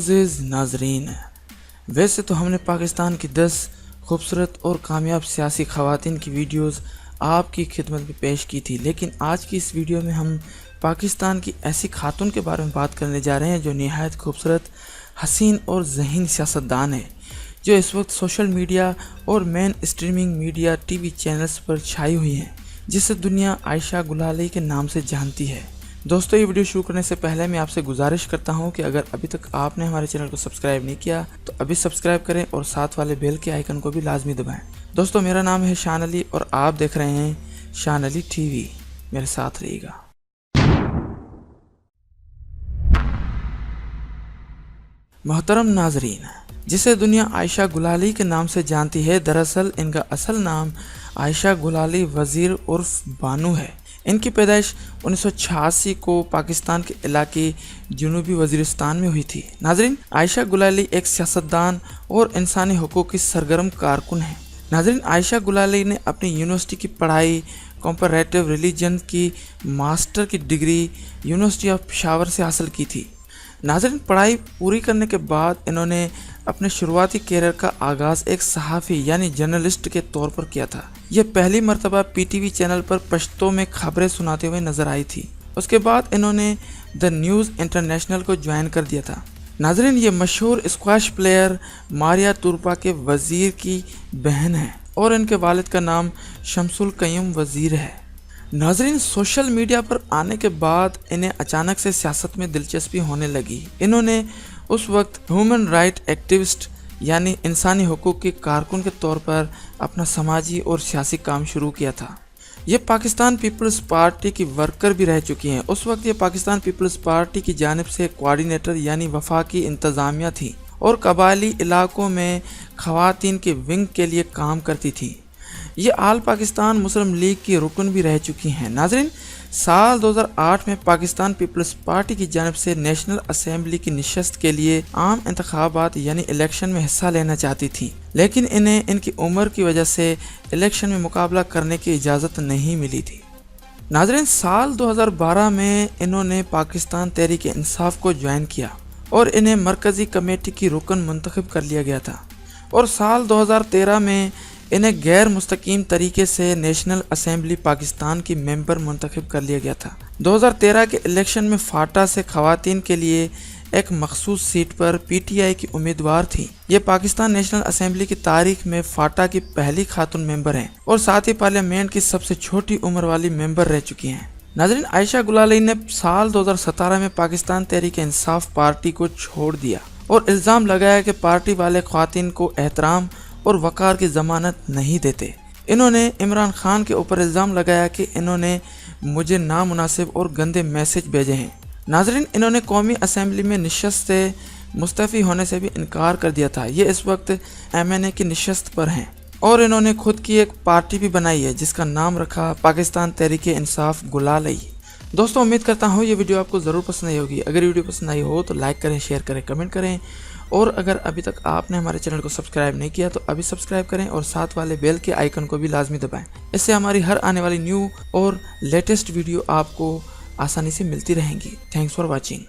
मोअज़्ज़िज़ नाज़रीन, वैसे तो हमने पाकिस्तान की 10 खूबसूरत और कामयाब सियासी ख़वातीन की वीडियोस आपकी खिदमत में पेश की थी, लेकिन आज की इस वीडियो में हम पाकिस्तान की ऐसी खातून के बारे में बात करने जा रहे हैं जो निहायत खूबसूरत, हसीन और ज़हीन सियासतदान है, जो इस वक्त सोशल मीडिया और main streaming media TV channels पर छाई हुई हैं, जिसे दुनिया आयशा गुलाली के नाम से जानती है। दोस्तों, ये वीडियो शुरू करने से पहले मैं आपसे गुजारिश करता हूं कि अगर अभी तक आपने हमारे चैनल को सब्सक्राइब नहीं किया तो अभी सब्सक्राइब करें और साथ वाले बेल के आइकन को भी लाजमी दबाएं। दोस्तों, मेरा नाम है शान अली और आप देख रहे हैं शान अली टीवी। मेरे साथ रहिएगा। मोहतरम नाजरीन, जिसे दुनिया आयशा गुलाली के नाम से जानती है, दरअसल इनका असल नाम आयशा गुलाली वज़ीर उर्फ बानू है। इनकी पैदाइश 1986 को पाकिस्तान के इलाके जनूबी वज़ीरिस्तान में हुई थी। नाजरीन, आयशा गुलाली एक सियासतदान और इंसानी हुकूक की सरगर्म कारकुन है। नाजरीन, आयशा गुलाली ने अपनी यूनिवर्सिटी की पढ़ाई कंपैरेटिव रिलीजन की मास्टर की डिग्री यूनिवर्सिटी ऑफ पेशावर से हासिल की थी। नाजरीन, पढ़ाई पूरी करने के बाद इन्होंने अपने शुरुआती कैरियर का आगाज़ एक सहाफ़ी यानी जर्नलिस्ट के तौर पर किया था। यह पहली मरतबा पीटीवी चैनल पर पश्तो में खबरें सुनाते हुए नजर आई थी। उसके बाद इन्होंने द न्यूज़ इंटरनेशनल को ज्वाइन कर दिया था। नाजरीन, ये मशहूर स्क्वैश प्लेयर मारिया तुर्पा के वज़ीर की बहन है और इनके वालिद का नाम शमसुल क़य्यूम वज़ीर है। नाजरीन, सोशल मीडिया पर आने के बाद इन्हें अचानक से सियासत में दिलचस्पी होने लगी। इन्होंने उस वक्त ह्यूमन राइट एक्टिविस्ट यानी इंसानी हुकूक के कारकुन के तौर पर अपना समाजी और सियासी काम शुरू किया था। ये पाकिस्तान पीपल्स पार्टी की वर्कर भी रह चुकी हैं। उस वक्त ये पाकिस्तान पीपल्स पार्टी की जानिब से कोऑर्डिनेटर यानी वफाकी इंतज़ामिया थी और कबायली इलाकों में ख़वातीन के विंग के लिए काम करती थी। ये आल पाकिस्तान मुस्लिम लीग की रुकन भी रह चुकी हैं। नाजरीन, साल 2008 में पाकिस्तान पीपल्स पार्टी की जानिब से नेशनल असेंबली की निशस्त के लिए आम इंतखाबात यानी इलेक्शन में हिस्सा लेना चाहती थी, लेकिन इन्हें इनकी उम्र की वजह से इलेक्शन में मुकाबला करने की इजाज़त नहीं मिली थी। नाजरीन, साल 2012 में इन्होंने पाकिस्तान तहरीक इंसाफ को ज्वाइन किया और इन्हें मरकज़ी कमेटी की रुकन मुंतखब कर लिया गया था और साल 2013 में इन्हें गैर मुस्तकीम तरीके से नेशनल असेंबली पाकिस्तान की मेंबर मुंतखब कर लिया गया था। 2013 के इलेक्शन में फाटा से खवातीन के लिए एक मखसूस सीट पर पीटीआई की उम्मीदवार थी। ये पाकिस्तान नेशनल असेंबली की तारीख में फाटा की पहली खातून मेंबर हैं और साथ ही पार्लियामेंट की सबसे छोटी उम्र वाली मेंबर रह चुकी हैं। नाज़रीन, आयशा गुलाली ने साल 2017 में पाकिस्तान तहरीक इंसाफ पार्टी को छोड़ दिया और इल्ज़ाम लगाया कि पार्टी वाले ख़वातीन को एहतराम और वक़ार की ज़मानत नहीं देते। इन्होंने इमरान खान के ऊपर इल्ज़ाम लगाया कि इन्होंने मुझे नामुनासिब और गंदे मैसेज भेजे हैं। नाजरीन, इन्होंने कौमी असेंबली में निशस्त से मुस्तफ़ी होने से भी इनकार कर दिया था। ये इस वक्त MNA की निशस्त पर हैं और इन्होंने खुद की एक पार्टी भी बनाई है जिसका नाम रखा पाकिस्तान तहरीक इंसाफ गुलाली। दोस्तों, उम्मीद करता हूँ ये वीडियो आपको ज़रूर पसंद आई होगी। अगर वीडियो पसंद आई हो तो लाइक करें, शेयर करें, कमेंट करें और अगर अभी तक आपने हमारे चैनल को सब्सक्राइब नहीं किया तो अभी सब्सक्राइब करें और साथ वाले बेल के आइकन को भी लाजमी दबाएं। इससे हमारी हर आने वाली न्यू और लेटेस्ट वीडियो आपको आसानी से मिलती रहेंगी। Thanks for watching.